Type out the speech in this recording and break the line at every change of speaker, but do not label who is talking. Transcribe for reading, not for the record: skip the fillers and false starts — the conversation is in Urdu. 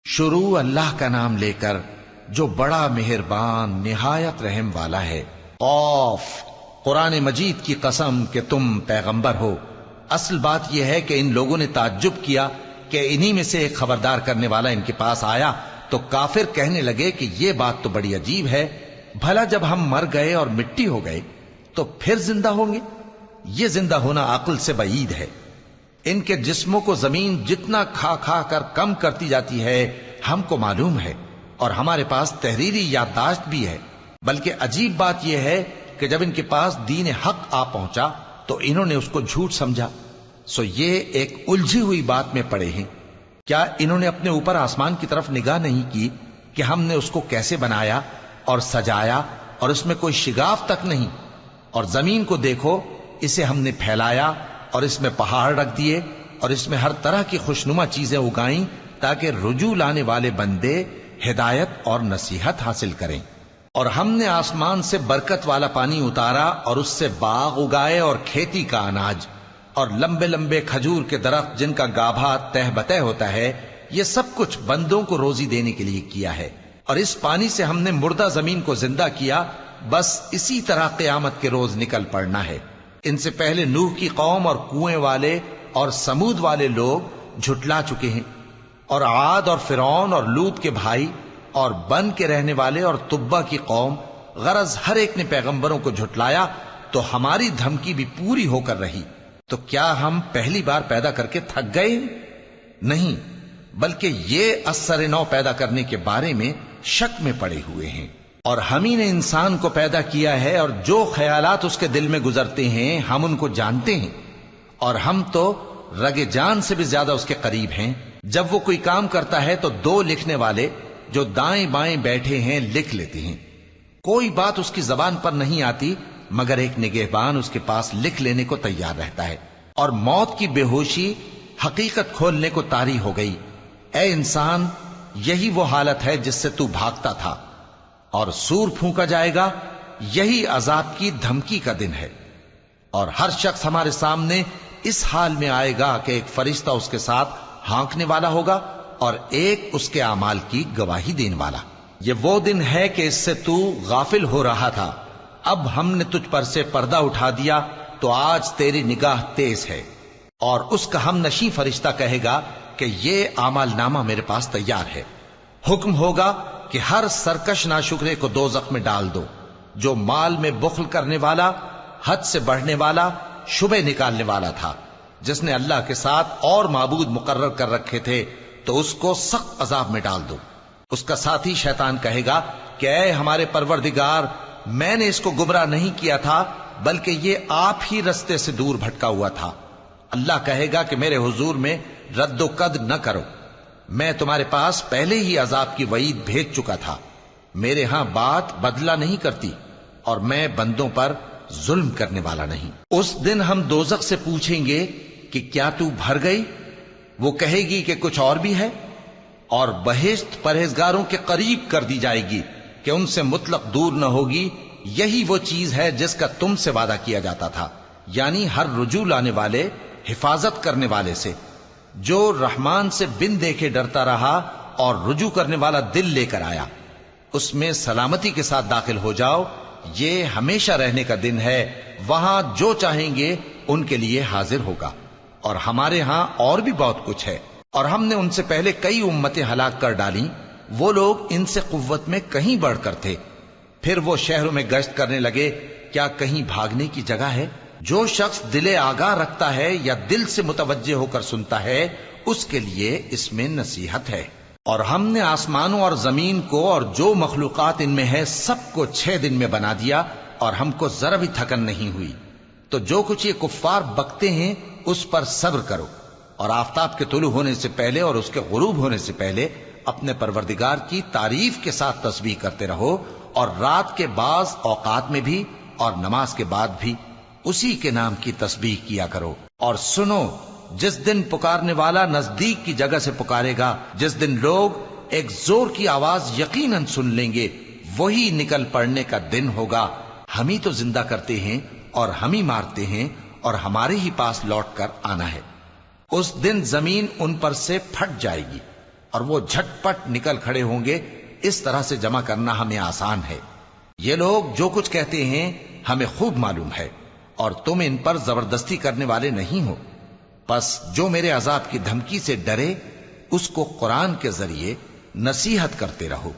شروع اللہ کا نام لے کر جو بڑا مہربان نہایت رحم والا ہے۔ قاف، قرآن مجید کی قسم کہ تم پیغمبر ہو۔ اصل بات یہ ہے کہ ان لوگوں نے تعجب کیا کہ انہی میں سے ایک خبردار کرنے والا ان کے پاس آیا تو کافر کہنے لگے کہ یہ بات تو بڑی عجیب ہے، بھلا جب ہم مر گئے اور مٹی ہو گئے تو پھر زندہ ہوں گے؟ یہ زندہ ہونا عقل سے بعید ہے۔ ان کے جسموں کو زمین جتنا کھا کھا کر کم کرتی جاتی ہے ہم کو معلوم ہے، اور ہمارے پاس تحریری یادداشت بھی ہے۔ بلکہ عجیب بات یہ ہے کہ جب ان کے پاس دین حق آ پہنچا تو انہوں نے اس کو جھوٹ سمجھا۔ سو یہ ایک الجھی ہوئی بات میں پڑے ہیں۔ کیا انہوں نے اپنے اوپر آسمان کی طرف نگاہ نہیں کی کہ ہم نے اس کو کیسے بنایا اور سجایا اور اس میں کوئی شگاف تک نہیں؟ اور زمین کو دیکھو، اسے ہم نے پھیلایا اور اس میں پہاڑ رکھ دیے اور اس میں ہر طرح کی خوشنما چیزیں اگائیں تاکہ رجوع لانے والے بندے ہدایت اور نصیحت حاصل کریں۔ اور ہم نے آسمان سے برکت والا پانی اتارا اور اس سے باغ اگائے اور کھیتی کا اناج اور لمبے لمبے کھجور کے درخت جن کا گابھا تہ بتہ ہوتا ہے۔ یہ سب کچھ بندوں کو روزی دینے کے لیے کیا ہے۔ اور اس پانی سے ہم نے مردہ زمین کو زندہ کیا، بس اسی طرح قیامت کے روز نکل پڑنا ہے۔ ان سے پہلے نوح کی قوم اور کنویں والے اور سمود والے لوگ جھٹلا چکے ہیں، اور عاد اور فرعون اور لوط کے بھائی اور بن کے رہنے والے اور تبا کی قوم، غرض ہر ایک نے پیغمبروں کو جھٹلایا تو ہماری دھمکی بھی پوری ہو کر رہی۔ تو کیا ہم پہلی بار پیدا کر کے تھک گئے؟ نہیں، بلکہ یہ اثر نو پیدا کرنے کے بارے میں شک میں پڑے ہوئے ہیں۔ اور ہم ہی نے انسان کو پیدا کیا ہے، اور جو خیالات اس کے دل میں گزرتے ہیں ہم ان کو جانتے ہیں، اور ہم تو رگ جان سے بھی زیادہ اس کے قریب ہیں۔ جب وہ کوئی کام کرتا ہے تو دو لکھنے والے جو دائیں بائیں بیٹھے ہیں لکھ لیتے ہیں۔ کوئی بات اس کی زبان پر نہیں آتی مگر ایک نگہبان اس کے پاس لکھ لینے کو تیار رہتا ہے۔ اور موت کی بے ہوشی حقیقت کھولنے کو طاری ہو گئی۔ اے انسان، یہی وہ حالت ہے جس سے تو بھاگتا تھا، اور سور پھونکا جائے گا، یہی عذاب کی دھمکی کا دن ہے۔ اور ہر شخص ہمارے سامنے اس حال میں آئے گا کہ ایک فرشتہ اس کے ساتھ ہانکنے والا ہوگا اور ایک اس کے اعمال کی گواہی دینے والا۔ یہ وہ دن ہے کہ اس سے تو غافل ہو رہا تھا، اب ہم نے تجھ پر سے پردہ اٹھا دیا تو آج تیری نگاہ تیز ہے۔ اور اس کا ہم نشیں فرشتہ کہے گا کہ یہ اعمال نامہ میرے پاس تیار ہے۔ حکم ہوگا کہ ہر سرکش ناشکرے کو دوزخ میں ڈال دو، جو مال میں بخل کرنے والا، حد سے بڑھنے والا، شبہ نکالنے والا تھا، جس نے اللہ کے ساتھ اور معبود مقرر کر رکھے تھے، تو اس کو سخت عذاب میں ڈال دو۔ اس کا ساتھی شیطان کہے گا کہ اے ہمارے پروردگار، میں نے اس کو گمراہ نہیں کیا تھا بلکہ یہ آپ ہی رستے سے دور بھٹکا ہوا تھا۔ اللہ کہے گا کہ میرے حضور میں رد و قد نہ کرو، میں تمہارے پاس پہلے ہی عذاب کی وعید بھیج چکا تھا۔ میرے ہاں بات بدلہ نہیں کرتی، اور میں بندوں پر ظلم کرنے والا نہیں۔ اس دن ہم دوزخ سے پوچھیں گے کہ کیا تو بھر گئی؟ وہ کہے گی کہ کچھ اور بھی ہے۔ اور بہشت پرہیزگاروں کے قریب کر دی جائے گی کہ ان سے مطلق دور نہ ہوگی۔ یہی وہ چیز ہے جس کا تم سے وعدہ کیا جاتا تھا، یعنی ہر رجوع لانے والے، حفاظت کرنے والے سے، جو رحمان سے بن دیکھے ڈرتا رہا اور رجوع کرنے والا دل لے کر آیا، اس میں سلامتی کے ساتھ داخل ہو جاؤ۔ یہ ہمیشہ رہنے کا دن ہے، وہاں جو چاہیں گے ان کے لیے حاضر ہوگا۔ اور ہمارے ہاں اور بھی بہت کچھ ہے، اور ہم نے ان سے پہلے کئی امتیں ہلاک کر ڈالیں، وہ لوگ ان سے قوت میں کہیں بڑھ کر تھے۔ پھر وہ شہروں میں گشت کرنے لگے، کیا کہیں بھاگنے کی جگہ ہے؟ جو شخص دل آگاہ رکھتا ہے یا دل سے متوجہ ہو کر سنتا ہے، اس کے لیے اس میں نصیحت ہے۔ اور ہم نے آسمانوں اور زمین کو اور جو مخلوقات ان میں ہے سب کو 6 دن میں بنا دیا، اور ہم کو ذرا بھی تھکن نہیں ہوئی۔ تو جو کچھ یہ کفار بکتے ہیں اس پر صبر کرو، اور آفتاب کے طلوع ہونے سے پہلے اور اس کے غروب ہونے سے پہلے اپنے پروردگار کی تعریف کے ساتھ تسبیح کرتے رہو، اور رات کے بعض اوقات میں بھی اور نماز کے بعد بھی اسی کے نام کی تسبیح کیا کرو۔ اور سنو، جس دن پکارنے والا نزدیک کی جگہ سے پکارے گا، جس دن لوگ ایک زور کی آواز یقیناً سن لیں گے، وہی نکل پڑنے کا دن ہوگا۔ ہم ہی تو زندہ کرتے ہیں اور ہم ہی مارتے ہیں، اور ہمارے ہی پاس لوٹ کر آنا ہے۔ اس دن زمین ان پر سے پھٹ جائے گی، اور وہ جھٹپٹ نکل کھڑے ہوں گے، اس طرح سے جمع کرنا ہمیں آسان ہے۔ یہ لوگ جو کچھ کہتے ہیں ہمیں خوب معلوم ہے، اور تم ان پر زبردستی کرنے والے نہیں ہو۔ پس جو میرے عذاب کی دھمکی سے ڈرے اس کو قرآن کے ذریعے نصیحت کرتے رہو۔